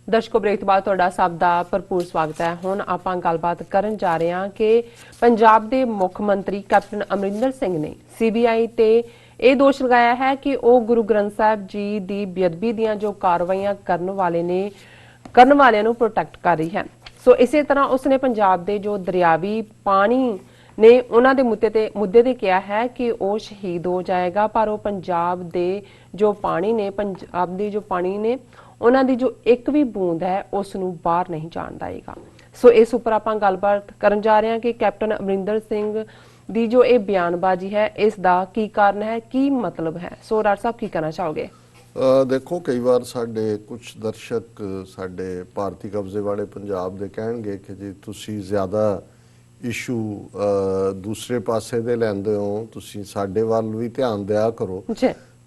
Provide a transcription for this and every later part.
ਦਰਸ਼ਕੋ break ਤੋਂ ਬਾਅਦ ਤੁਹਾਡਾ ਸਭ ਦਾ ਭਰਪੂਰ ਸਵਾਗਤ ਹੈ। ਹੁਣ ਆਪਾਂ ਗੱਲਬਾਤ ਕਰਨ ਜਾ ਰਹੇ ਹਾਂ ਕਿ ਪੰਜਾਬ ਦੇ ਮੁੱਖ ਮੰਤਰੀ ਕੈਪਟਨ ਅਮਰਿੰਦਰ ਸਿੰਘ ਨੇ ਸੀਬੀਆਈ ਤੇ ਇਹ ਦੋਸ਼ ਲਗਾਇਆ ਹੈ ਕਿ ਉਹ ਗੁਰੂ ਗ੍ਰੰਥ ਸਾਹਿਬ ਜੀ ਦੀ ਬੇਅਦਬੀ ਦੀਆਂ ਜੋ ਕਾਰਵਾਈਆਂ ਕਰਨ ਵਾਲਿਆਂ ਨੂੰ ਪ੍ਰੋਟੈਕਟ ਕਰ ਰਹੀ ਹੈ। ਸੋ ਇਸੇ ਤਰ੍ਹਾਂ ਉਸਨੇ ਪੰਜਾਬ ਦੇ ਜੋ ਦਰਿਆਵੀ ਪਾਣੀ ਨੇ ਉਹਨਾਂ ਦੇ ਮੁੱਦੇ ਤੇ ਕਿਹਾ ਹੈ ਕਿ ਉਹ ਸ਼ਹੀਦ ਹੋ ਜਾਏਗਾ, ਪਰ ਉਹ ਪੰਜਾਬ ਦੇ ਜੋ ਪਾਣੀ ਨੇ ਉਹਨਾਂ ਦੀ ਜੋ ਇੱਕ ਵੀ ਬੂੰਦ ਹੈ ਉਸ ਨੂੰ ਬਾਹਰ ਨਹੀਂ ਜਾਣ ਦੇਗਾ। ਸੋ ਇਸ ਉੱਪਰ ਆਪਾਂ ਗੱਲਬਾਤ ਕਰਨ ਜਾ ਰਹੇ ਹਾਂ ਕਿ ਕੈਪਟਨ ਅਮਰਿੰਦਰ ਸਿੰਘ ਦੀ ਜੋ ਇਹ ਬਿਆਨਬਾਜ਼ੀ ਹੈ ਇਸ ਦਾ ਕੀ ਕਾਰਨ ਹੈ, ਕੀ ਮਤਲਬ ਹੈ। ਸੋ ਰਾਜ ਸਾਹਿਬ ਕੀ ਕਹਿਣਾ ਚਾਹੋਗੇ? ਦੇਖੋ, ਕਈ ਵਾਰ ਸਾਡੇ ਕੁਝ ਦਰਸ਼ਕ ਸਾਡੇ ਭਾਰਤੀ ਕਬਜ਼ੇ ਵਾਲੇ ਪੰਜਾਬ ਦੇ ਕਹਿਣਗੇ ਕਿ ਜੀ ਤੁਸੀਂ ਜ਼ਿਆਦਾ ਇਸ਼ੂ ਦੂਸਰੇ ਪਾਸੇ ਦੇ ਲੈਂਦੇ ਹੋ, ਤੁਸੀਂ ਸਾਡੇ ਵੱਲ ਵੀ ਧਿਆਨ ਦਿਆ ਕਰੋ।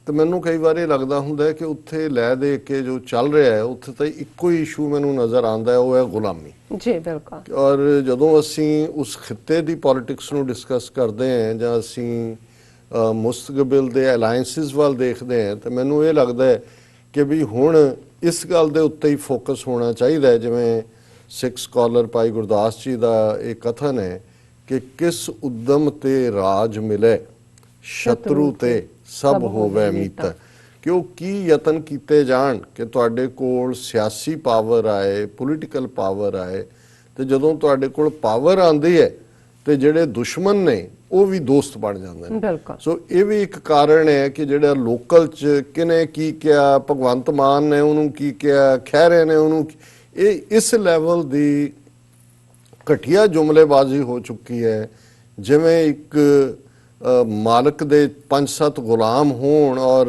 ਤੇ ਮੈਨੂੰ ਕਈ ਵਾਰ ਇਹ ਲੱਗਦਾ ਹੁੰਦਾ ਕਿ ਉੱਥੇ ਲੈ ਦੇ ਕੇ ਜੋ ਚੱਲ ਰਿਹਾ ਹੈ ਉੱਥੇ ਤਾਂ ਇੱਕੋ ਹੀ ਇਸ਼ੂ ਮੈਨੂੰ ਨਜ਼ਰ ਆਉਂਦਾ ਹੈ, ਉਹ ਹੈ ਗੁਲਾਮੀ। ਜੀ ਬਿਲਕੁਲ। ਔਰ ਜਦੋਂ ਅਸੀਂ ਉਸ ਖਿੱਤੇ ਦੀ ਪੋਲਿਟਿਕਸ ਨੂੰ ਡਿਸਕਸ ਕਰਦੇ ਹਾਂ ਜਾਂ ਅਸੀਂ ਮੁਸਤਕਬਲ ਦੇ ਅਲਾਇੰਸਿਸ ਵੱਲ ਦੇਖਦੇ ਹਾਂ ਤਾਂ ਮੈਨੂੰ ਇਹ ਲੱਗਦਾ ਹੈ ਕਿ ਵੀ ਹੁਣ ਇਸ ਗੱਲ ਦੇ ਉੱਤੇ ਹੀ ਫੋਕਸ ਹੋਣਾ ਚਾਹੀਦਾ ਹੈ। ਜਿਵੇਂ ਸਿੱਖ ਸਕਾਲਰ ਭਾਈ ਗੁਰਦਾਸ ਜੀ ਦਾ ਇਹ ਕਥਨ ਹੈ ਕਿ ਕਿਸ ਉਦਮ ਤੇ ਰਾਜ ਮਿਲੇ, ਸ਼ਤਰੂ ਤੇ ਸਭ ਹੋਵੇ ਮੀਤ। ਕਿ ਉਹ ਕੀ ਯਤਨ ਕੀਤੇ ਜਾਣ ਕਿ ਤੁਹਾਡੇ ਕੋਲ ਸਿਆਸੀ ਪਾਵਰ ਆਏ, ਪੋਲੀਟੀਕਲ ਪਾਵਰ ਆਏ, ਤੇ ਜਦੋਂ ਤੁਹਾਡੇ ਕੋਲ ਪਾਵਰ ਆਉਂਦੀ ਹੈ ਤੇ ਜਿਹੜੇ ਦੁਸ਼ਮਣ ਨੇ ਉਹ ਵੀ ਦੋਸਤ ਬਣ ਜਾਂਦੇ ਨੇ। ਸੋ ਇਹ ਵੀ ਇੱਕ ਕਾਰਨ ਹੈ ਕਿ ਜਿਹੜਾ ਲੋਕਲ ਚ ਕਿਨੇ ਕੀ ਕਿਹਾ, ਭਗਵੰਤ ਮਾਨ ਨੇ ਉਹਨੂੰ ਕੀ ਕਿਹਾ, ਖਹਿਰੇ ਨੇ ਉਹਨੂੰ, ਇਹ ਇਸ ਲੈਵਲ ਦੀ ਘਟੀਆ ਜੁਮਲੇਬਾਜ਼ੀ ਹੋ ਚੁੱਕੀ ਹੈ। ਜਿਵੇਂ ਇੱਕ ਮਾਲਕ ਦੇ 5-7 ਗੁਲਾਮ ਹੋਣ ਔਰ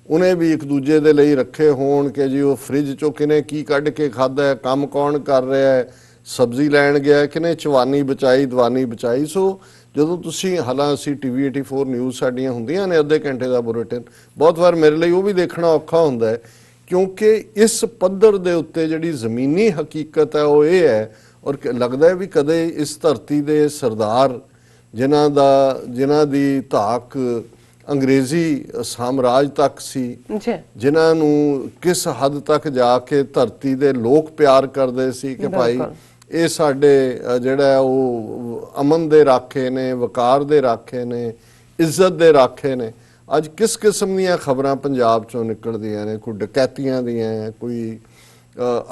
ਉਹਨੇ ਵੀ ਇੱਕ ਦੂਜੇ ਦੇ ਲਈ ਰੱਖੇ ਹੋਣ ਕਿ ਜੀ ਉਹ ਫ੍ਰਿਜ ਚੋਂ ਕਿਨੇ ਕੀ ਕੱਢ ਕੇ ਖਾਧਾ ਹੈ, ਕੰਮ ਕੌਣ ਕਰ ਰਿਹਾ ਹੈ, ਸਬਜ਼ੀ ਲੈਣ ਗਿਆ ਕਿਨੇ ਚਵਾਨੀ ਬਚਾਈ, ਦਵਾਨੀ ਬਚਾਈ। ਸੋ ਜਦੋਂ ਤੁਸੀਂ ਹਾਲਾਂਕਿ TV 84 ਨਿਊਜ਼ ਸਾਡੀਆਂ ਹੁੰਦੀਆਂ ਨੇ ਅੱਧੇ ਘੰਟੇ ਦਾ ਬੁਲੇਟਿਨ, ਬਹੁਤ ਵਾਰ ਮੇਰੇ ਲਈ ਉਹ ਵੀ ਦੇਖਣਾ ਔਖਾ ਹੁੰਦਾ ਹੈ ਕਿਉਂਕਿ ਇਸ ਪੱਧਰ ਦੇ ਉੱਤੇ ਜਿਹੜੀ ਜ਼ਮੀਨੀ ਹਕੀਕਤ ਹੈ ਉਹ ਇਹ ਹੈ। ਔਰ ਲੱਗਦਾ ਹੈ ਵੀ ਕਦੇ ਇਸ ਧਰਤੀ ਦੇ ਸਰਦਾਰ ਜਿਨ੍ਹਾਂ ਦੀ ਧਾਕ ਅੰਗਰੇਜ਼ੀ ਸਾਮਰਾਜ ਤੱਕ ਸੀ, ਜਿਨ੍ਹਾਂ ਨੂੰ ਕਿਸ ਹੱਦ ਤੱਕ ਜਾ ਕੇ ਧਰਤੀ ਦੇ ਲੋਕ ਪਿਆਰ ਕਰਦੇ ਸੀ ਕਿ ਭਾਈ ਇਹ ਸਾਡੇ ਜਿਹੜਾ ਉਹ ਅਮਨ ਦੇ ਰਾਖੇ ਨੇ, ਵਕਾਰ ਦੇ ਰਾਖੇ ਨੇ, ਇੱਜ਼ਤ ਦੇ ਰਾਖੇ ਨੇ, ਅੱਜ ਕਿਸ ਕਿਸਮ ਦੀਆਂ ਖਬਰਾਂ ਪੰਜਾਬ ਚੋਂ ਨਿਕਲਦੀਆਂ ਨੇ, ਕੋਈ ਡਕੈਤੀਆਂ ਦੀਆਂ, ਕੋਈ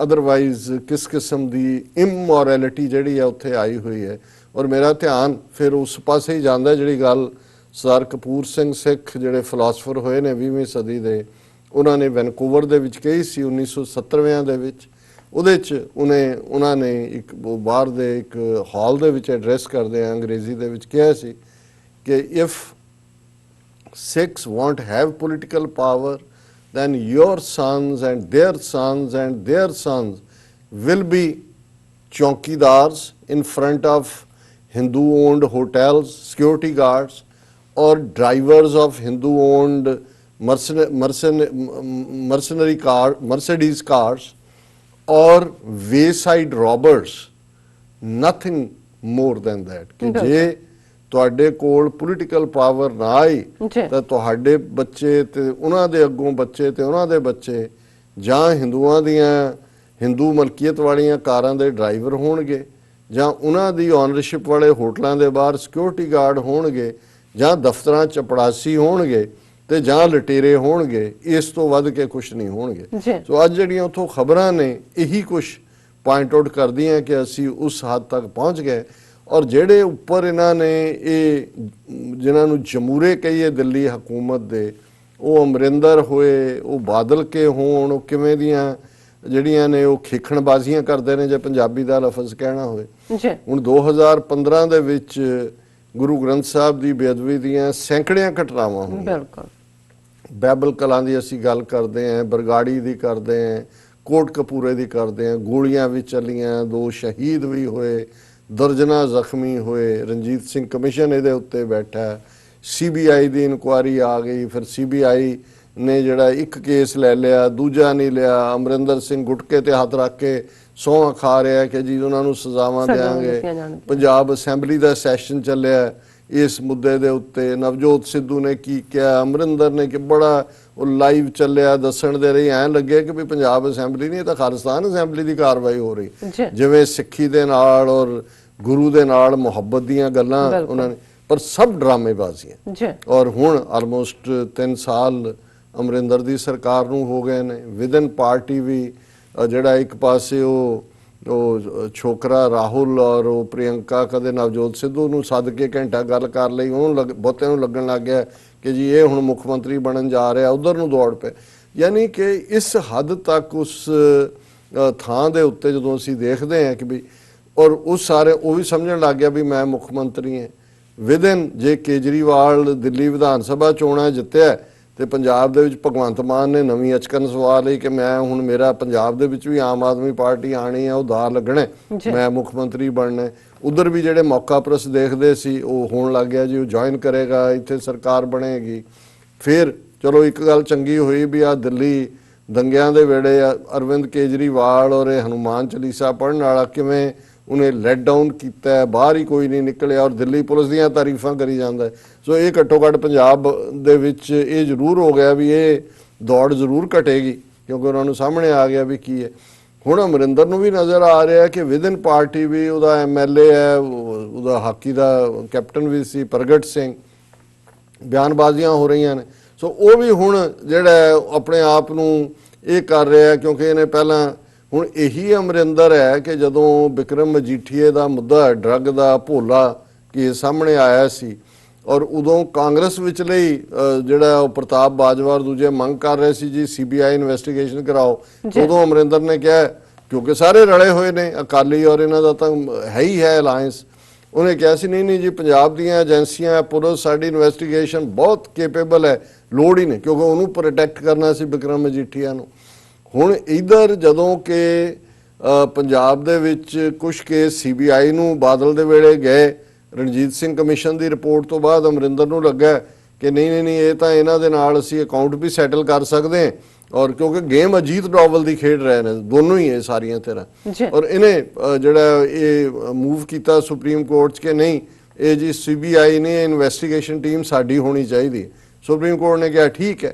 ਅਦਰਵਾਈਜ਼ ਕਿਸ ਕਿਸਮ ਦੀ ਇਮੋਰੈਲਿਟੀ ਜਿਹੜੀ ਹੈ ਉੱਥੇ ਆਈ ਹੋਈ ਹੈ। ਔਰ ਮੇਰਾ ਧਿਆਨ ਫਿਰ ਉਸ ਪਾਸੇ ਹੀ ਜਾਂਦਾ ਜਿਹੜੀ ਗੱਲ ਸਰਦਾਰ ਕਪੂਰ ਸਿੰਘ ਸਿੱਖ ਜਿਹੜੇ ਫਿਲਾਸਫਰ ਹੋਏ ਨੇ 20ਵੀਂ ਸਦੀ ਦੇ, ਉਹਨਾਂ ਨੇ ਵੈਨਕੂਵਰ ਦੇ ਵਿੱਚ ਕਹੀ ਸੀ 1970ਵਿਆਂ ਦੇ ਵਿੱਚ। ਉਹਦੇ 'ਚ ਉਹਨਾਂ ਨੇ ਇੱਕ ਬਾਹਰ ਦੇ ਇੱਕ ਹਾਲ ਦੇ ਵਿੱਚ ਐਡਰੈਸ ਕਰਦੇ ਆ ਅੰਗਰੇਜ਼ੀ ਦੇ ਵਿੱਚ ਕਿਹਾ ਸੀ ਕਿ if Sikhs won't have political power, then your sons and their sons and their sons will be chowkidars in front of Hindu-owned hotels, security guards, or drivers of Hindu-owned Mercedes cars, or wayside robbers. Nothing more than that. कि जे ਤੁਹਾਡੇ ਕੋਲ political power ਨਾ ਆਈ ਤਾਂ ਤੁਹਾਡੇ ਬੱਚੇ ਤੇ ਉਹਨਾਂ ਦੇ ਅੱਗੋਂ ਬੱਚੇ ਤੇ ਉਹਨਾਂ ਦੇ ਬੱਚੇ ਜਾਂ ਹਿੰਦੂਆਂ ਦੀਆਂ ਹਿੰਦੂ ਮਲਕੀਅਤ ਵਾਲੀਆਂ ਕਾਰਾਂ ਦੇ ਡਰਾਈਵਰ ਹੋਣਗੇ, ਜਾਂ ਉਹਨਾਂ ਦੀ ਓਨਰਸ਼ਿਪ ਵਾਲੇ ਹੋਟਲਾਂ ਦੇ ਬਾਹਰ ਸਿਕਿਉਰਿਟੀ ਗਾਰਡ ਹੋਣਗੇ, ਜਾਂ ਦਫ਼ਤਰਾਂ ਚਪੜਾਸੀ ਹੋਣਗੇ, ਤੇ ਜਾਂ ਲਟੇਰੇ ਹੋਣਗੇ। ਇਸ ਤੋਂ ਵੱਧ ਕੇ ਕੁਛ ਨਹੀਂ ਹੋਣਗੇ। ਸੋ ਅੱਜ ਜਿਹੜੀਆਂ ਉੱਥੋਂ ਖਬਰਾਂ ਨੇ ਇਹੀ ਕੁਛ ਪੁਆਇੰਟ ਆਊਟ ਕਰਦੀਆਂ ਕਿ ਅਸੀਂ ਉਸ ਹੱਦ ਤੱਕ ਪਹੁੰਚ ਗਏ। ਔਰ ਜਿਹੜੇ ਉੱਪਰ ਇਹਨਾਂ ਨੇ ਇਹ ਜਿਨ੍ਹਾਂ ਨੂੰ ਜਮੂਰੇ ਕਹੀਏ ਦਿੱਲੀ ਹਕੂਮਤ ਦੇ, ਉਹ ਅਮਰਿੰਦਰ ਹੋਏ, ਉਹ ਬਾਦਲ ਕੇ ਹੋਣ, ਉਹ ਕਿਵੇਂ ਦੀਆਂ ਜਿਹੜੀਆਂ ਨੇ ਉਹ ਖੇਖਣਬਾਜ਼ੀਆਂ ਕਰਦੇ ਨੇ ਜੇ ਪੰਜਾਬੀ ਦਾ ਲਫ਼ਜ਼ ਕਹਿਣਾ ਹੋਵੇ। ਹੁਣ 2015 ਦੇ ਵਿੱਚ ਗੁਰੂ ਗ੍ਰੰਥ ਸਾਹਿਬ ਦੀ ਬੇਅਦਬੀ ਦੀਆਂ ਸੈਂਕੜਿਆਂ ਘਟਨਾਵਾਂ ਹੋਈਆਂ। ਬੈਬਲ ਕਲਾਂ ਦੀ ਅਸੀਂ ਗੱਲ ਕਰਦੇ ਹਾਂ, ਬਰਗਾੜੀ ਦੀ ਕਰਦੇ ਹਾਂ, ਕੋਟਕਪੂਰੇ ਦੀ ਕਰਦੇ ਹਾਂ, ਗੋਲੀਆਂ ਵੀ ਚੱਲੀਆਂ, 2 ਸ਼ਹੀਦ ਵੀ ਹੋਏ, ਦਰਜਨਾਂ ਜ਼ਖਮੀ ਹੋਏ। ਰਣਜੀਤ ਸਿੰਘ ਕਮਿਸ਼ਨ ਇਹਦੇ ਉੱਤੇ ਬੈਠਾ, CBI ਦੀ ਇਨਕੁਆਇਰੀ ਆ ਗਈ, ਫਿਰ CBI ਨੇ ਜਿਹੜਾ ਇੱਕ ਕੇਸ ਲੈ ਲਿਆ, ਦੂਜਾ ਨਹੀਂ ਲਿਆ। ਅਮਰਿੰਦਰ ਸਿੰਘ ਗੁਟਕੇ ਤੇ ਹੱਥ ਰੱਖ ਕੇ ਸਹੁੰ ਖਾ ਰਿਹਾ ਕਿ ਜੀ ਉਹਨਾਂ ਨੂੰ ਸਜ਼ਾਵਾਂ ਦੇਵਾਂਗੇ। ਪੰਜਾਬ ਅਸੈਂਬਲੀ ਦਾ ਸੈਸ਼ਨ ਚੱਲਿਆ ਇਸ ਮੁੱਦੇ ਦੇ ਉੱਤੇ। ਨਵਜੋਤ ਸਿੱਧੂ ਨੇ ਕੀ ਕਿਹਾ, ਅਮਰਿੰਦਰ ਨੇ ਕਿ ਬੜਾ ਉਹ ਲਾਈਵ ਚੱਲਿਆ ਦੱਸਣ ਦੇ ਰਹੀ, ਐਂ ਲੱਗੇ ਕਿ ਵੀ ਪੰਜਾਬ ਅਸੈਂਬਲੀ ਨਹੀਂ, ਇਹ ਤਾਂ ਖਾਲਿਸਤਾਨ ਅਸੈਂਬਲੀ ਦੀ ਕਾਰਵਾਈ ਹੋ ਰਹੀ, ਜਿਵੇਂ ਸਿੱਖੀ ਦੇ ਨਾਲ ਔਰ ਗੁਰੂ ਦੇ ਨਾਲ ਮੁਹੱਬਤ ਦੀਆਂ ਗੱਲਾਂ ਉਹਨਾਂ ਨੇ, ਪਰ ਸਭ ਡਰਾਮੇਬਾਜ਼ੀਆਂ। ਔਰ ਹੁਣ ਆਲਮੋਸਟ 3 ਸਾਲ ਅਮਰਿੰਦਰ ਦੀ ਸਰਕਾਰ ਨੂੰ ਹੋ ਗਏ ਨੇ। ਵਿਦਨ ਪਾਰਟੀ ਵੀ ਜਿਹੜਾ ਇੱਕ ਪਾਸੇ ਉਹ ਛੋਕਰਾ ਰਾਹੁਲ ਔਰ ਉਹ ਪ੍ਰਿਯੰਕਾ ਕਦੇ ਨਵਜੋਤ ਸਿੱਧੂ ਨੂੰ ਸੱਦ ਕੇ ਘੰਟਾ ਗੱਲ ਕਰ ਲਈ, ਉਹਨੂੰ ਬਹੁਤਿਆਂ ਨੂੰ ਲੱਗਣ ਲੱਗ ਗਿਆ ਕਿ ਜੀ ਇਹ ਹੁਣ ਮੁੱਖ ਮੰਤਰੀ ਬਣਨ ਜਾ ਰਿਹਾ, ਉਧਰ ਨੂੰ ਦੌੜ ਪਏ। ਯਾਨੀ ਕਿ ਇਸ ਹੱਦ ਤੱਕ ਉਸ ਥਾਂ ਦੇ ਉੱਤੇ ਜਦੋਂ ਅਸੀਂ ਦੇਖਦੇ ਹਾਂ ਕਿ ਵੀ, ਔਰ ਉਸ ਸਾਰੇ ਉਹ ਵੀ ਸਮਝਣ ਲੱਗ ਗਿਆ ਵੀ ਮੈਂ ਮੁੱਖ ਮੰਤਰੀ ਹਾਂ। ਵਿਦਨ ਜੇ ਕੇਜਰੀਵਾਲ ਦਿੱਲੀ ਵਿਧਾਨ ਸਭਾ ਚੋਣਾਂ ਜਿੱਤਿਆ ਤੇ ਪੰਜਾਬ ਦੇ ਵਿੱਚ ਭਗਵੰਤ ਮਾਨ ਨੇ ਨਵੀਂ ਅਚਕਨ ਸਵਾ ਲਈ ਕਿ ਮੈਂ ਹੁਣ ਮੇਰਾ ਪੰਜਾਬ ਦੇ ਵਿੱਚ ਵੀ ਆਮ ਆਦਮੀ ਪਾਰਟੀ ਆਣੀ ਆ, ਉਹ ਦਾ ਲੱਗਣਾ, ਮੈਂ ਮੁੱਖ ਮੰਤਰੀ ਬਣਨਾ। ਉਧਰ ਵੀ ਜਿਹੜੇ ਮੌਕਾ ਪ੍ਰਸ ਦੇਖਦੇ ਸੀ ਉਹ ਹੋਣ ਲੱਗ ਗਿਆ ਜੀ ਉਹ ਜੁਆਇਨ ਕਰੇਗਾ, ਇੱਥੇ ਸਰਕਾਰ ਬਣੇਗੀ। ਫਿਰ ਚਲੋ ਇੱਕ ਗੱਲ ਚੰਗੀ ਹੋਈ ਵੀ ਆ ਦਿੱਲੀ ਦੰਗਿਆਂ ਦੇ ਵੇਲੇ ਅਰਵਿੰਦ ਕੇਜਰੀਵਾਲ ਔਰ ਇਹ ਹਨੂਮਾਨ ਚਾਲੀਸਾ ਪੜ੍ਹਨ ਵਾਲਾ ਕਿਵੇਂ ਉਹਨੇ ਲੈਟ ਡਾਊਨ ਕੀਤਾ, ਬਾਹਰ ਹੀ ਕੋਈ ਨਹੀਂ ਨਿਕਲਿਆ ਔਰ ਦਿੱਲੀ ਪੁਲਿਸ ਦੀਆਂ ਤਾਰੀਫਾਂ ਕਰੀ ਜਾਂਦਾ। ਸੋ ਇਹ ਘੱਟੋ ਘੱਟ ਪੰਜਾਬ ਦੇ ਵਿੱਚ ਇਹ ਜ਼ਰੂਰ ਹੋ ਗਿਆ ਵੀ ਇਹ ਦੌੜ ਜ਼ਰੂਰ ਘਟੇਗੀ, ਕਿਉਂਕਿ ਉਹਨਾਂ ਨੂੰ ਸਾਹਮਣੇ ਆ ਗਿਆ ਵੀ ਕੀ ਹੈ। ਹੁਣ ਅਮਰਿੰਦਰ ਨੂੰ ਵੀ ਨਜ਼ਰ ਆ ਰਿਹਾ ਕਿ ਵਿਦਨ ਪਾਰਟੀ ਵੀ ਉਹਦਾ MLA ਹੈ, ਉਹਦਾ ਹਾਕੀ ਦਾ ਕੈਪਟਨ ਵੀ ਸੀ ਪ੍ਰਗਟ ਸਿੰਘ, ਬਿਆਨਬਾਜ਼ੀਆਂ ਹੋ ਰਹੀਆਂ ਨੇ। ਸੋ ਉਹ ਵੀ ਹੁਣ ਜਿਹੜਾ ਆਪਣੇ ਆਪ ਨੂੰ ਇਹ ਕਰ ਰਿਹਾ, ਕਿਉਂਕਿ ਇਹਨੇ ਪਹਿਲਾਂ ਹੁਣ ਇਹੀ ਅਮਰਿੰਦਰ ਹੈ ਕਿ ਜਦੋਂ ਬਿਕਰਮ ਮਜੀਠੀਏ ਦਾ ਮੁੱਦਾ ਡਰੱਗ ਦਾ ਭੋਲਾ ਕੇਸ ਸਾਹਮਣੇ ਆਇਆ ਸੀ ਔਰ ਉਦੋਂ ਕਾਂਗਰਸ ਵਿਚਲੇ ਹੀ ਜਿਹੜਾ ਉਹ ਪ੍ਰਤਾਪ ਬਾਜਵਾ ਦੂਜੇ ਮੰਗ ਕਰ ਰਹੇ ਸੀ ਜੀ CBI ਇਨਵੈਸਟੀਗੇਸ਼ਨ ਕਰਾਓ, ਉਦੋਂ ਅਮਰਿੰਦਰ ਨੇ ਕਿਹਾ ਕਿਉਂਕਿ ਸਾਰੇ ਰਲੇ ਹੋਏ ਨੇ ਅਕਾਲੀ ਔਰ ਇਹਨਾਂ ਦਾ ਤਾਂ ਹੈ ਹੀ ਹੈ ਅਲਾਇੰਸ, ਉਹਨੇ ਕਿਹਾ ਸੀ ਨਹੀਂ ਜੀ ਪੰਜਾਬ ਦੀਆਂ ਏਜੰਸੀਆਂ ਪੁਲਿਸ ਸਾਡੀ ਇਨਵੈਸਟੀਗੇਸ਼ਨ ਬਹੁਤ ਕੇਪੇਬਲ ਹੈ, ਲੋੜ ਹੀ ਨਹੀਂ, ਕਿਉਂਕਿ ਉਹਨੂੰ ਪ੍ਰੋਟੈਕਟ ਕਰਨਾ ਸੀ ਬਿਕਰਮ ਮਜੀਠੀਆ ਨੂੰ। ਹੁਣ ਇਧਰ ਜਦੋਂ ਕਿ ਪੰਜਾਬ ਦੇ ਵਿੱਚ ਕੁਝ ਕੇਸ CBI ਨੂੰ ਬਾਦਲ ਦੇ ਵੇਲੇ ਗਏ, ਰਣਜੀਤ ਸਿੰਘ ਕਮਿਸ਼ਨ ਦੀ ਰਿਪੋਰਟ ਤੋਂ ਬਾਅਦ ਅਮਰਿੰਦਰ ਨੂੰ ਲੱਗਾ ਕਿ ਨਹੀਂ ਇਹ ਤਾਂ ਇਹਨਾਂ ਦੇ ਨਾਲ ਅਸੀਂ ਅਕਾਊਂਟ ਵੀ ਸੈਟਲ ਕਰ ਸਕਦੇ ਹਾਂ, ਔਰ ਕਿਉਂਕਿ ਗੇਮ ਅਜੀਤ ਡੋਵਲ ਦੀ ਖੇਡ ਰਹੇ ਨੇ ਦੋਨੋਂ ਹੀ ਇਹ ਸਾਰੀਆਂ ਤਰ੍ਹਾਂ, ਔਰ ਇਹਨੇ ਜਿਹੜਾ ਇਹ ਮੂਵ ਕੀਤਾ ਸੁਪਰੀਮ ਕੋਰਟ 'ਚ ਕਿ ਨਹੀਂ ਇਹ ਜੀ CBI ਨੇ ਇਨਵੈਸਟੀਗੇਸ਼ਨ ਟੀਮ ਸਾਡੀ ਹੋਣੀ ਚਾਹੀਦੀ। ਸੁਪਰੀਮ ਕੋਰਟ ਨੇ ਕਿਹਾ ਠੀਕ ਹੈ।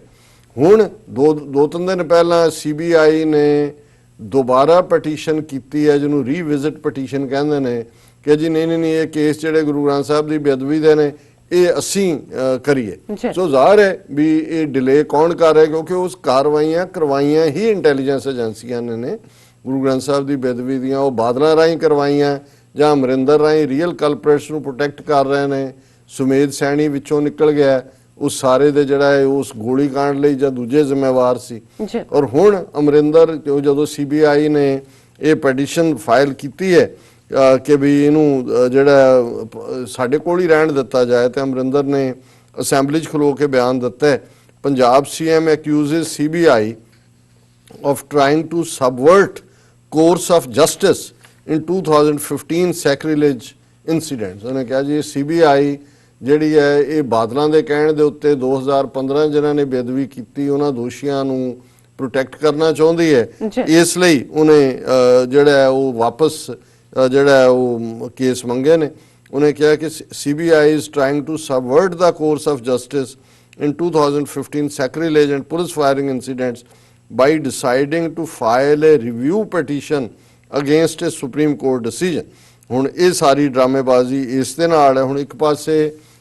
ਹੁਣ ਦੋ ਤਿੰਨ ਦਿਨ ਪਹਿਲਾਂ CBI ਨੇ ਦੁਬਾਰਾ ਪਟੀਸ਼ਨ ਕੀਤੀ ਹੈ ਜਿਹਨੂੰ ਰੀਵਿਜ਼ਿਟ ਪਟੀਸ਼ਨ ਕਹਿੰਦੇ ਨੇ ਕਿ ਜੀ ਨਹੀਂ ਇਹ ਕੇਸ ਜਿਹੜੇ ਗੁਰੂ ਗ੍ਰੰਥ ਸਾਹਿਬ ਦੀ ਬੇਅਦਬੀ ਦੇ ਨੇ ਇਹ ਅਸੀਂ ਕਰੀਏ। ਸੋ ਜ਼ਾਹਰ ਹੈ ਵੀ ਇਹ ਡਿਲੇ ਕੌਣ ਕਰ ਰਿਹਾ, ਕਿਉਂਕਿ ਉਸ ਕਾਰਵਾਈਆਂ ਕਰਵਾਈਆਂ ਹੀ ਇੰਟੈਲੀਜੈਂਸ ਏਜੰਸੀਆਂ ਨੇ ਗੁਰੂ ਗ੍ਰੰਥ ਸਾਹਿਬ ਦੀ ਬੇਅਦਬੀ ਦੀਆਂ, ਉਹ ਬਾਦਲਾਂ ਰਾਹੀਂ ਕਰਵਾਈਆਂ ਜਾਂ ਅਮਰਿੰਦਰ ਰਾਹੀਂ ਰੀਅਲ ਕਲਪਰੇਟਸ ਨੂੰ ਪ੍ਰੋਟੈਕਟ ਕਰ ਰਹੇ ਨੇ। ਸੁਮੇਧ ਸੈਣੀ ਵਿੱਚੋਂ ਨਿਕਲ ਗਿਆ ਉਸ ਸਾਰੇ ਦੇ ਜਿਹੜਾ ਹੈ ਉਸ ਗੋਲੀ ਕਾਂਡ ਲਈ ਜਾਂ ਦੂਜੇ ਜ਼ਿੰਮੇਵਾਰ ਸੀ। ਔਰ ਹੁਣ ਅਮਰਿੰਦਰ ਜਦੋਂ CBI ਨੇ ਇਹ ਪਟੀਸ਼ਨ ਫਾਈਲ ਕੀਤੀ ਹੈ ਕਿ ਵੀ ਇਹਨੂੰ ਜਿਹੜਾ ਸਾਡੇ ਕੋਲ ਹੀ ਰਹਿਣ ਦਿੱਤਾ ਜਾਏ, ਤੇ ਅਮਰਿੰਦਰ ਨੇ ਅਸੈਂਬਲੀ 'ਚ ਖਲੋ ਕੇ ਬਿਆਨ ਦਿੱਤਾ ਹੈ Punjab CM accuses CBI of trying to subvert course of justice in 2015 sacrilege incidents। ਉਹਨੇ ਕਿਹਾ ਜੀ CBI ਜਿਹੜੀ ਹੈ ਇਹ ਬਾਦਲਾਂ ਦੇ ਕਹਿਣ ਦੇ ਉੱਤੇ 2015 ਜਿਨ੍ਹਾਂ ਨੇ ਬੇਅਦਬੀ ਕੀਤੀ ਉਹਨਾਂ ਦੋਸ਼ੀਆਂ ਨੂੰ ਪ੍ਰੋਟੈਕਟ ਕਰਨਾ ਚਾਹੁੰਦੀ ਹੈ, ਇਸ ਲਈ ਉਹਨੇ ਜਿਹੜਾ ਉਹ ਵਾਪਸ ਜਿਹੜਾ ਉਹ ਕੇਸ ਮੰਗੇ ਨੇ। ਉਹਨੇ ਕਿਹਾ ਕਿ CBI is trying to subvert the course of justice in 2015 sacrilege and police firing incidents by deciding to file a review petition against a Supreme Court decision। ਹੁਣ ਇਹ ਸਾਰੀ ਡਰਾਮੇਬਾਜ਼ੀ ਇਸ ਦੇ ਨਾਲ ਹੈ। ਹੁਣ ਇੱਕ ਪਾਸੇ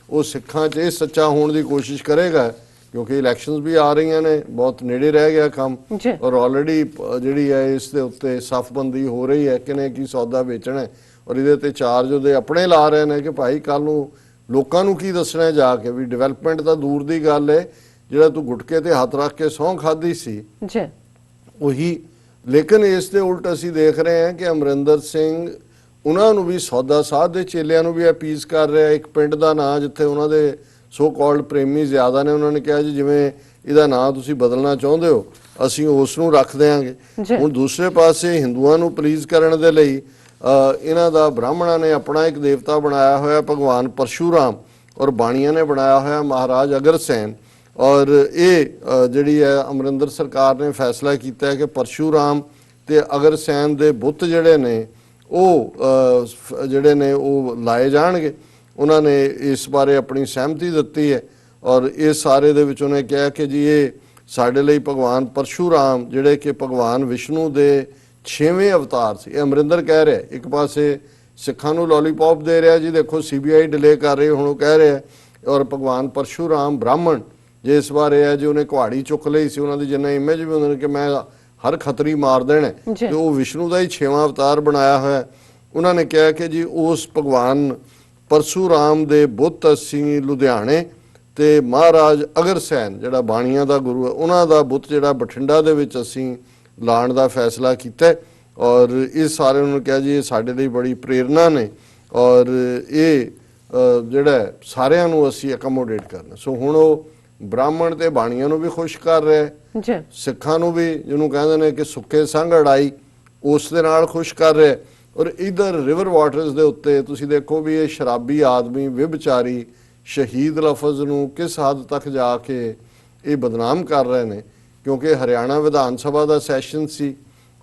ਉਹ ਸਿੱਖਾਂ 'ਚ ਇਹ ਸੱਚਾ ਹੋਣ ਦੀ ਕੋਸ਼ਿਸ਼ ਕਰੇਗਾ ਕਿਉਂਕਿ ਇਲੈਕਸ਼ਨਸ ਵੀ ਆ ਰਹੀਆਂ ਨੇ, ਬਹੁਤ ਨੇੜੇ ਰਹਿ ਗਿਆ ਕੰਮ, ਔਰ ਆਲਰੇਡੀ ਜਿਹੜੀ ਹੈ ਇਸ ਦੇ ਉੱਤੇ ਸਫਬੰਦੀ ਹੋ ਰਹੀ ਹੈ ਕਿਨੇ ਕੀ ਸੌਦਾ ਵੇਚਣਾ, ਔਰ ਇਹਦੇ ਤੇ ਚਾਰਜ ਉਹਦੇ ਆਪਣੇ ਲਾ ਰਹੇ ਨੇ ਕਿ ਭਾਈ ਕੱਲ ਨੂੰ ਲੋਕਾਂ ਨੂੰ ਕੀ ਦੱਸਣਾ ਜਾ ਕੇ ਵੀ ਡਿਵੈਲਪਮੈਂਟ ਤਾਂ ਦੂਰ ਦੀ ਗੱਲ ਹੈ, ਜਿਹੜਾ ਤੂੰ ਗੁਟਕੇ ਤੇ ਹੱਥ ਰੱਖ ਕੇ ਸਹੁੰ ਖਾਧੀ ਸੀ ਉਹੀ। ਲੇਕਿਨ ਇਸ ਦੇ ਉਲਟ ਅਸੀਂ ਦੇਖ ਰਹੇ ਹਾਂ ਕਿ ਅਮਰਿੰਦਰ ਸਿੰਘ ਉਹਨਾਂ ਨੂੰ ਵੀ ਸੌਦਾ ਸਾਧ ਦੇ ਚੇਲਿਆਂ ਨੂੰ ਵੀ ਅਪੀਜ਼ ਕਰ ਰਿਹਾ। ਇੱਕ ਪਿੰਡ ਦਾ ਨਾਂ ਜਿੱਥੇ ਉਹਨਾਂ ਦੇ ਸੋ ਕਾਲਡ ਪ੍ਰੇਮੀ ਜ਼ਿਆਦਾ ਨੇ, ਉਹਨਾਂ ਨੇ ਕਿਹਾ ਜੀ ਜਿਵੇਂ ਇਹਦਾ ਨਾਂ ਤੁਸੀਂ ਬਦਲਣਾ ਚਾਹੁੰਦੇ ਹੋ ਅਸੀਂ ਉਸ ਨੂੰ ਰੱਖ ਦਿਆਂਗੇ। ਹੁਣ ਦੂਸਰੇ ਪਾਸੇ ਹਿੰਦੂਆਂ ਨੂੰ ਪਲੀਜ਼ ਕਰਨ ਦੇ ਲਈ ਇਹਨਾਂ ਦਾ ਬ੍ਰਾਹਮਣਾਂ ਨੇ ਆਪਣਾ ਇੱਕ ਦੇਵਤਾ ਬਣਾਇਆ ਹੋਇਆ ਭਗਵਾਨ ਪਰਸ਼ੂਰਾਮ, ਔਰ ਬਾਣੀਆਂ ਨੇ ਬਣਾਇਆ ਹੋਇਆ ਮਹਾਰਾਜ ਅਗਰਸੈਨ। ਔਰ ਇਹ ਜਿਹੜੀ ਹੈ ਅਮਰਿੰਦਰ ਸਰਕਾਰ ਨੇ ਫੈਸਲਾ ਕੀਤਾ ਹੈ ਕਿ ਪਰਸ਼ੂਰਾਮ ਤੇ ਅਗਰਸੈਨ ਦੇ ਬੁੱਤ ਜਿਹੜੇ ਨੇ ਉਹ ਜਿਹੜੇ ਨੇ ਉਹ ਲਾਏ ਜਾਣਗੇ। ਉਹਨਾਂ ਨੇ ਇਸ ਬਾਰੇ ਆਪਣੀ ਸਹਿਮਤੀ ਦਿੱਤੀ ਹੈ। ਔਰ ਇਸ ਸਾਰੇ ਦੇ ਵਿੱਚ ਉਹਨੇ ਕਿਹਾ ਕਿ ਜੀ ਇਹ ਸਾਡੇ ਲਈ ਭਗਵਾਨ ਪਰਸ਼ੂਰਾਮ ਜਿਹੜੇ ਕਿ ਭਗਵਾਨ ਵਿਸ਼ਨੂੰ ਦੇ 6ਵੇਂ ਅਵਤਾਰ ਸੀ। ਇਹ ਅਮਰਿੰਦਰ ਕਹਿ ਰਿਹਾ, ਇੱਕ ਪਾਸੇ ਸਿੱਖਾਂ ਨੂੰ ਲੋਲੀਪੌਪ ਦੇ ਰਿਹਾ ਜੀ, ਦੇਖੋ CBI ਡਿਲੇ ਕਰ ਰਹੀ, ਹੁਣ ਉਹ ਕਹਿ ਰਿਹਾ, ਔਰ ਭਗਵਾਨ ਪਰਸ਼ੂਰਾਮ ਬ੍ਰਾਹਮਣ ਜੇ ਇਸ ਵਾਰ ਇਹ ਹੈ ਜੀ ਉਹਨੇ ਕੁਹਾੜੀ ਚੁੱਕ ਲਈ ਸੀ, ਉਹਨਾਂ ਦੀ ਜਿੰਨਾ ਇਮੇਜ ਵੀ ਹੁੰਦੇ ਨੇ ਕਿ ਮੈਂ ਹਰ ਖਤਰੀ ਮਾਰ ਦੇਣਾ, ਤੇ ਉਹ ਵਿਸ਼ਨੂੰ ਦਾ ਹੀ 6ਵਾਂ ਅਵਤਾਰ ਬਣਾਇਆ ਹੋਇਆ। ਉਹਨਾਂ ਨੇ ਕਿਹਾ ਕਿ ਜੀ ਉਸ ਭਗਵਾਨ ਪਰਸ਼ੂਰਾਮ ਦੇ ਬੁੱਤ ਅਸੀਂ ਲੁਧਿਆਣੇ ਤੇ ਮਹਾਰਾਜ ਅਗਰਸੈਨ ਜਿਹੜਾ ਬਾਣੀਆਂ ਦਾ ਗੁਰੂ ਹੈ ਉਹਨਾਂ ਦਾ ਬੁੱਤ ਜਿਹੜਾ ਬਠਿੰਡਾ ਦੇ ਵਿੱਚ ਅਸੀਂ ਲਾਉਣ ਦਾ ਫੈਸਲਾ ਕੀਤਾ। ਔਰ ਇਸ ਸਾਰੇ ਨੂੰ ਕਿਹਾ ਜੀ ਇਹ ਸਾਡੇ ਲਈ ਬੜੀ ਪ੍ਰੇਰਨਾ ਨੇ, ਔਰ ਇਹ ਜਿਹੜਾ ਸਾਰਿਆਂ ਨੂੰ ਅਸੀਂ ਅਕਮੋਡੇਟ ਕਰਨਾ। ਸੋ ਹੁਣ ਉਹ ਬ੍ਰਾਹਮਣ ਤੇ ਬਾਣੀਆਂ ਨੂੰ ਵੀ ਖੁਸ਼ ਕਰ ਰਿਹਾ, ਸਿੱਖਾਂ ਨੂੰ ਵੀ ਜਿਹਨੂੰ ਕਹਿੰਦੇ ਨੇ ਕਿ ਸੁੱਕੇ ਸੰਗ ਅੜਾਈ ਉਸ ਦੇ ਨਾਲ ਖੁਸ਼ ਕਰ ਰਿਹਾ। ਔਰ ਇਧਰ ਰਿਵਰ ਵਾਟਰਸ ਦੇ ਉੱਤੇ ਤੁਸੀਂ ਦੇਖੋ ਵੀ ਇਹ ਸ਼ਰਾਬੀ ਆਦਮੀ ਵਿਭਚਾਰੀ ਸ਼ਹੀਦ ਲਫ਼ਜ਼ ਨੂੰ ਕਿਸ ਹੱਦ ਤੱਕ ਜਾ ਕੇ ਇਹ ਬਦਨਾਮ ਕਰ ਰਹੇ ਨੇ, ਕਿਉਂਕਿ ਹਰਿਆਣਾ ਵਿਧਾਨ ਸਭਾ ਦਾ ਸੈਸ਼ਨ ਸੀ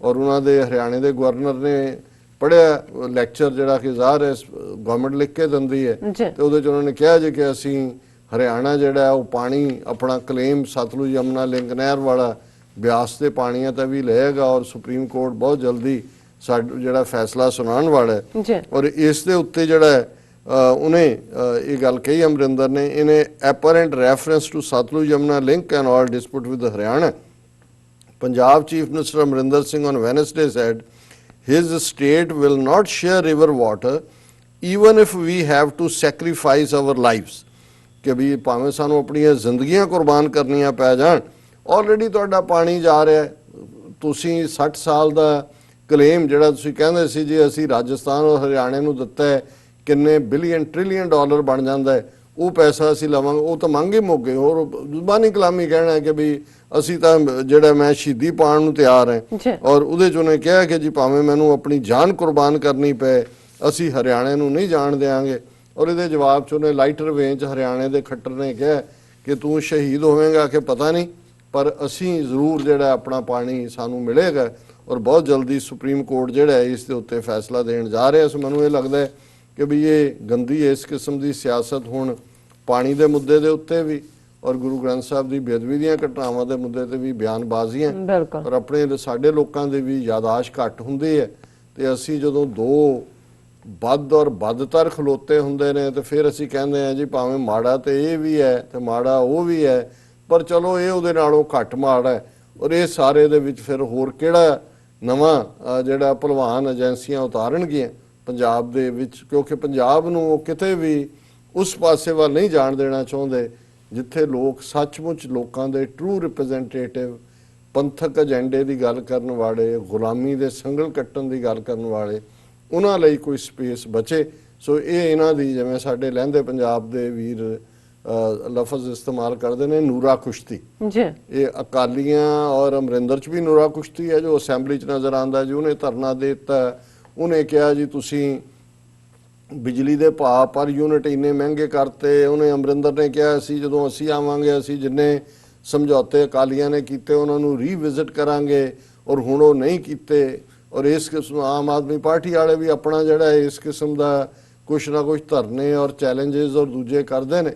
ਔਰ ਉਹਨਾਂ ਦੇ ਹਰਿਆਣੇ ਦੇ ਗਵਰਨਰ ਨੇ ਪੜ੍ਹਿਆ ਲੈਕਚਰ ਜਿਹੜਾ ਕਿ ਜ਼ਾਹਰ ਹੈ ਗਵਰਨਮੈਂਟ ਲਿਖ ਕੇ ਦਿੰਦੀ ਹੈ, ਤੇ ਉਹਦੇ 'ਚ ਉਹਨਾਂ ਨੇ ਕਿਹਾ ਜੀ ਕਿ ਅਸੀਂ ਹਰਿਆਣਾ ਜਿਹੜਾ ਉਹ ਪਾਣੀ ਆਪਣਾ ਕਲੇਮ ਸਤਲੁਜ ਯਮੁਨਾ ਲਿੰਕ ਨਹਿਰ ਵਾਲਾ ਬਿਆਸ ਦੇ ਪਾਣੀਆਂ ਤੇ ਵੀ ਲਏਗਾ, ਔਰ ਸੁਪਰੀਮ ਕੋਰਟ ਬਹੁਤ ਜਲਦੀ ਜਿਹੜਾ ਫੈਸਲਾ ਸੁਣਾਉਣ ਵਾਲਾ ਹੈ। ਔਰ ਇਸ ਦੇ ਉੱਤੇ ਜਿਹੜਾ ਉਹਨੇ ਇਹ ਗੱਲ ਕਹੀ ਅਮਰਿੰਦਰ ਨੇ, ਇਹਨੇ apparent reference to Sutlej Yamuna link and all dispute with Haryana. Punjab Chief Minister Amrinder Singh on Wednesday said his state will not share river water even if we have to sacrifice our lives, ਕਿ ਵੀ ਭਾਵੇਂ ਸਾਨੂੰ ਆਪਣੀਆਂ ਜ਼ਿੰਦਗੀਆਂ ਕੁਰਬਾਨ ਕਰਨੀਆਂ ਪੈ ਜਾਣ, already ਤੁਹਾਡਾ ਪਾਣੀ ਜਾ ਰਿਹਾ, ਤੁਸੀਂ 60 ਸਾਲ ਦਾ ਕਲੇਮ ਜਿਹੜਾ ਤੁਸੀਂ ਕਹਿੰਦੇ ਸੀ ਜੀ ਅਸੀਂ ਰਾਜਸਥਾਨ ਔਰ ਹਰਿਆਣੇ ਨੂੰ ਦਿੱਤਾ ਹੈ, ਕਿੰਨੇ ਬਿਲੀਅਨ ਟ੍ਰਿਲੀਅਨ ਡਾਲਰ ਬਣ ਜਾਂਦਾ ਹੈ, ਉਹ ਪੈਸਾ ਅਸੀਂ ਲਵਾਂਗੇ, ਉਹ ਤਾਂ ਮੰਗ ਹੀ ਮੁੱਕ ਗਏ। ਹੋਰ ਜ਼ੁਬਾਨੀ ਕਲਾਮੀ ਕਹਿਣਾ ਹੈ ਕਿ ਵੀ ਅਸੀਂ ਤਾਂ ਜਿਹੜਾ ਮੈਂ ਸ਼ਹੀਦੀ ਪਾਉਣ ਨੂੰ ਤਿਆਰ ਹਾਂ, ਔਰ ਉਹਦੇ 'ਚ ਉਹਨੇ ਕਿਹਾ ਕਿ ਜੀ ਭਾਵੇਂ ਮੈਨੂੰ ਆਪਣੀ ਜਾਨ ਕੁਰਬਾਨ ਕਰਨੀ ਪਏ ਅਸੀਂ ਹਰਿਆਣੇ ਨੂੰ ਨਹੀਂ ਜਾਣ ਦਿਆਂਗੇ। ਔਰ ਇਹਦੇ ਜਵਾਬ 'ਚ ਉਹਨੇ ਲਾਈਟਰ ਵੇਨ 'ਚ ਹਰਿਆਣੇ ਦੇ ਖੱਟਰ ਨੇ ਕਿਹਾ ਕਿ ਤੂੰ ਸ਼ਹੀਦ ਹੋਵੇਂਗਾ ਕਿ ਪਤਾ ਨਹੀਂ, ਪਰ ਅਸੀਂ ਜ਼ਰੂਰ ਜਿਹੜਾ ਆਪਣਾ ਪਾਣੀ ਸਾਨੂੰ ਮਿਲੇਗਾ। ਔਰ ਬਹੁਤ ਜਲਦੀ ਸੁਪਰੀਮ ਕੋਰਟ ਜਿਹੜਾ ਹੈ ਇਸ ਦੇ ਉੱਤੇ ਫੈਸਲਾ ਦੇਣ ਜਾ ਰਿਹਾ। ਸੋ ਮੈਨੂੰ ਇਹ ਲੱਗਦਾ ਹੈ ਕਿ ਵੀ ਇਹ ਗੰਦੀ ਇਸ ਕਿਸਮ ਦੀ ਸਿਆਸਤ ਹੁਣ ਪਾਣੀ ਦੇ ਮੁੱਦੇ ਦੇ ਉੱਤੇ ਵੀ ਔਰ ਗੁਰੂ ਗ੍ਰੰਥ ਸਾਹਿਬ ਦੀ ਬੇਅਦਬੀ ਦੀਆਂ ਘਟਨਾਵਾਂ ਦੇ ਮੁੱਦੇ ਤੇ ਵੀ ਬਿਆਨਬਾਜ਼ੀਆਂ, ਔਰ ਆਪਣੇ ਸਾਡੇ ਲੋਕਾਂ ਦੇ ਵੀ ਯਾਦਾਸ਼ਤ ਘੱਟ ਹੁੰਦੀ ਹੈ, ਤੇ ਅਸੀਂ ਜਦੋਂ ਦੋ ਵੱਧ ਔਰ ਵੱਧਤਰ ਖਲੋਤੇ ਹੁੰਦੇ ਨੇ ਤੇ ਫਿਰ ਅਸੀਂ ਕਹਿੰਦੇ ਹਾਂ ਜੀ ਭਾਵੇਂ ਮਾੜਾ ਤੇ ਇਹ ਵੀ ਹੈ ਤੇ ਮਾੜਾ ਉਹ ਵੀ ਹੈ, ਪਰ ਚਲੋ ਇਹ ਉਹਦੇ ਨਾਲੋਂ ਘੱਟ ਮਾੜਾ ਹੈ। ਔਰ ਇਹ ਸਾਰੇ ਦੇ ਵਿੱਚ ਫਿਰ ਹੋਰ ਕਿਹੜਾ ਨਵਾਂ ਜਿਹੜਾ ਭਲਵਾਨ ਏਜੰਸੀਆਂ ਉਤਾਰਨਗੀਆਂ ਪੰਜਾਬ ਦੇ ਵਿੱਚ, ਕਿਉਂਕਿ ਪੰਜਾਬ ਨੂੰ ਉਹ ਕਿਤੇ ਵੀ ਉਸ ਪਾਸੇ ਵੱਲ ਨਹੀਂ ਜਾਣ ਦੇਣਾ ਚਾਹੁੰਦੇ ਜਿੱਥੇ ਲੋਕ ਸੱਚਮੁੱਚ ਲੋਕਾਂ ਦੇ ਟਰੂ ਰਿਪਰੈਜ਼ੈਂਟੇਟਿਵ, ਪੰਥਕ ਏਜੰਡੇ ਦੀ ਗੱਲ ਕਰਨ ਵਾਲੇ, ਗੁਲਾਮੀ ਦੇ ਸੰਗਲ ਕੱਟਣ ਦੀ ਗੱਲ ਕਰਨ ਵਾਲੇ, ਉਹਨਾਂ ਲਈ ਕੋਈ ਸਪੇਸ ਬਚੇ। ਸੋ ਇਹ ਇਹਨਾਂ ਦੀ ਜਿਵੇਂ ਸਾਡੇ ਲਹਿੰਦੇ ਪੰਜਾਬ ਦੇ ਵੀਰ ਲਫ਼ਜ਼ ਇਸਤੇਮਾਲ ਕਰਦੇ ਨੇ ਨੂਰਾ ਕੁਸ਼ਤੀ, ਇਹ ਅਕਾਲੀਆਂ ਔਰ ਅਮਰਿੰਦਰ 'ਚ ਵੀ ਨੂਰਾ ਕੁਸ਼ਤੀ ਹੈ ਜੋ ਅਸੈਂਬਲੀ 'ਚ ਨਜ਼ਰ ਆਉਂਦਾ ਜੀ। ਉਹਨੇ ਧਰਨਾ ਦੇ ਦਿੱਤਾ, ਉਹਨੇ ਕਿਹਾ ਜੀ ਤੁਸੀਂ ਬਿਜਲੀ ਦੇ ਭਾਅ ਪਰ ਯੂਨਿਟ ਇੰਨੇ ਮਹਿੰਗੇ ਕਰਤੇ। ਉਹਨੇ ਅਮਰਿੰਦਰ ਨੇ ਕਿਹਾ ਅਸੀਂ ਜਦੋਂ ਅਸੀਂ ਆਵਾਂਗੇ ਅਸੀਂ ਜਿੰਨੇ ਸਮਝੌਤੇ ਅਕਾਲੀਆਂ ਨੇ ਕੀਤੇ ਉਹਨਾਂ ਨੂੰ ਰੀਵਿਜ਼ਿਟ ਕਰਾਂਗੇ, ਔਰ ਹੁਣ ਉਹ ਨਹੀਂ ਕੀਤੇ। ਔਰ ਇਸ ਕਿਸਮ ਆਮ ਆਦਮੀ ਪਾਰਟੀ ਵਾਲੇ ਵੀ ਆਪਣਾ ਜਿਹੜਾ ਇਸ ਕਿਸਮ ਦਾ ਕੁਛ ਨਾ ਕੁਛ ਧਰਨੇ ਔਰ ਚੈਲੰਜਸ ਔਰ ਦੂਜੇ ਕਰਦੇ ਨੇ,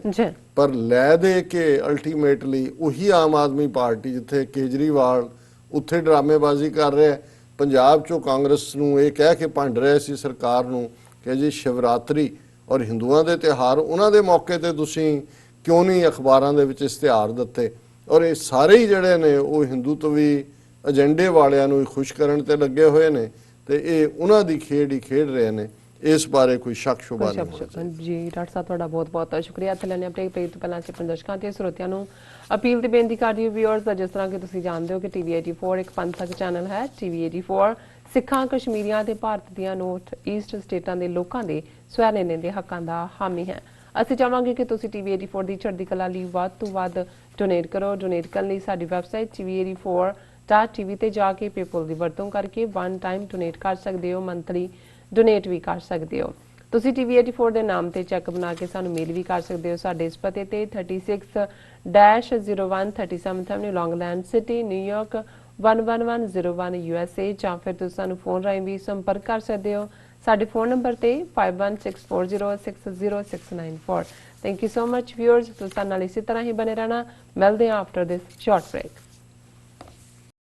ਪਰ ਲੈ ਦੇ ਕੇ ਅਲਟੀਮੇਟਲੀ ਉਹੀ ਆਮ ਆਦਮੀ ਪਾਰਟੀ ਜਿੱਥੇ ਕੇਜਰੀਵਾਲ ਉੱਥੇ ਡਰਾਮੇਬਾਜ਼ੀ ਕਰ ਰਿਹਾ, ਪੰਜਾਬ 'ਚੋਂ ਕਾਂਗਰਸ ਨੂੰ ਇਹ ਕਹਿ ਕੇ ਭੰਡ ਰਿਹਾ ਸੀ ਸਰਕਾਰ ਨੂੰ ਕਿ ਜੀ ਸ਼ਿਵਰਾਤਰੀ ਔਰ ਹਿੰਦੂਆਂ ਦੇ ਤਿਉਹਾਰ ਉਹਨਾਂ ਦੇ ਮੌਕੇ ਤੇ ਤੁਸੀਂ ਕਿਉਂ ਨਹੀਂ ਅਖਬਾਰਾਂ ਦੇ ਵਿੱਚ ਇਸ਼ਤਿਹਾਰ ਦਿੱਤੇ। ਔਰ ਇਹ ਸਾਰੇ ਹੀ ਜਿਹੜੇ ਨੇ ਉਹ ਹਿੰਦੂਤਵੀ ਏਜੰਡੇ ਵਾਲਿਆਂ ਨੂੰ ਖੁਸ਼ ਕਰਨ ਤੇ ਲੱਗੇ ਹੋਏ ਨੇ, ਤੇ ਇਹ ਉਹਨਾਂ ਦੀ ਖੇਡ ਹੀ ਖੇਡ ਰਹੇ ਨੇ। ਇਸ ਬਾਰੇ ਕੋਈ ਸ਼ੱਕ ਸ਼ੁਬਾ ਨਹੀਂ ਜੀ। ਡਾਕਟਰ ਸਾਹਿਬ ਤੁਹਾਡਾ ਬਹੁਤ ਬਹੁਤ ਸ਼ੁਕਰੀਆ। ਇੱਥੇ ਲੈਣੇ ਆਪਣੇ ਬ੍ਰੇਕ ਤੋਂ ਪਹਿਲਾਂ ਆਪਣੇ ਦਰਸ਼ਕਾਂ ਤੇ ਸਰੋਤਿਆਂ ਨੂੰ ਅਪੀਲ ਤੇ ਬੇਨਤੀ ਕਰਦੀ ਹਾਂ ਵਿਊਅਰਸ ਦਾ, ਜਿਸ ਤਰ੍ਹਾਂ ਕਿ ਤੁਸੀਂ ਜਾਣਦੇ ਹੋ ਕਿ TV 84 ਇੱਕ ਪੰਥਕ ਚੈਨਲ ਹੈ। TV 84 ਸਿੱਖਾਂ, ਕਸ਼ਮੀਰੀਆਂ ਤੇ ਭਾਰਤ ਦੀਆਂ ਨਾਰਥ ਈਸਟ ਸਟੇਟਾਂ ਦੇ ਲੋਕਾਂ ਦੇ ਸਵੈ ਨਿਰਣੇ ਦੇ ਹੱਕਾਂ ਦਾ ਹਾਮੀ ਹੈ। ਅਸੀਂ ਚਾਹਾਂਗੇ ਕਿ ਤੁਸੀਂ TV 84 ਦੀ ਚੜ੍ਹਦੀ ਕਲਾ ਲਈ ਵੱਧ ਤੋਂ ਵੱਧ ਡੋਨੇਟ ਕਰੋ। ਡੋਨੇਟ ਕਰਨ ਲਈ ਸਾਡੀ ਵੈਬਸਾਈਟ TV84.tv ਤੇ ਜਾ ਕੇ ਪੇਪਲ ਦੀ ਵਰਤੋਂ ਕਰਕੇ ਵਨ ਟਾਈਮ ਡੋਨੇਟ ਕਰ ਸਕਦੇ ਹੋ, ਮੰਥਲੀ ਡੋਨੇਟ ਵੀ ਕਰ ਸਕਦੇ ਹੋ। ਤੁਸੀਂ TV 84 ਦੇ ਨਾਮ ਤੇ ਚੈੱਕ ਬਣਾ ਕੇ ਸਾਨੂੰ ਮੇਲ ਵੀ ਕਰ ਸਕਦੇ ਹੋ ਸਾਡੇ ਇਸ ਪਤੇ ਤੇ 36-01 37th Avenue, Long Island city, New York 11101 USA, ਜਾਂ ਫਿਰ ਤੁਸੀਂ ਸਾਨੂੰ ਫੋਨ ਰਾਹੀਂ ਵੀ ਸੰਪਰਕ ਕਰ ਸਕਦੇ ਹੋ ਸਾਡੇ ਫੋਨ ਨੰਬਰ ਤੇ 5164060694। Thank you so much viewers, ਤੁਸੀਂ ਸਾਡੇ ਨਾਲ ਇਸੇ ਤਰ੍ਹਾਂ ਹੀ ਬਨੇ ਰਹਿਣਾ। ਮਿਲਦੇ ਹਾਂ ਆਫਟਰ ਦਿਸ ਸ਼ਾਰਟ ਬ੍ਰੇਕ।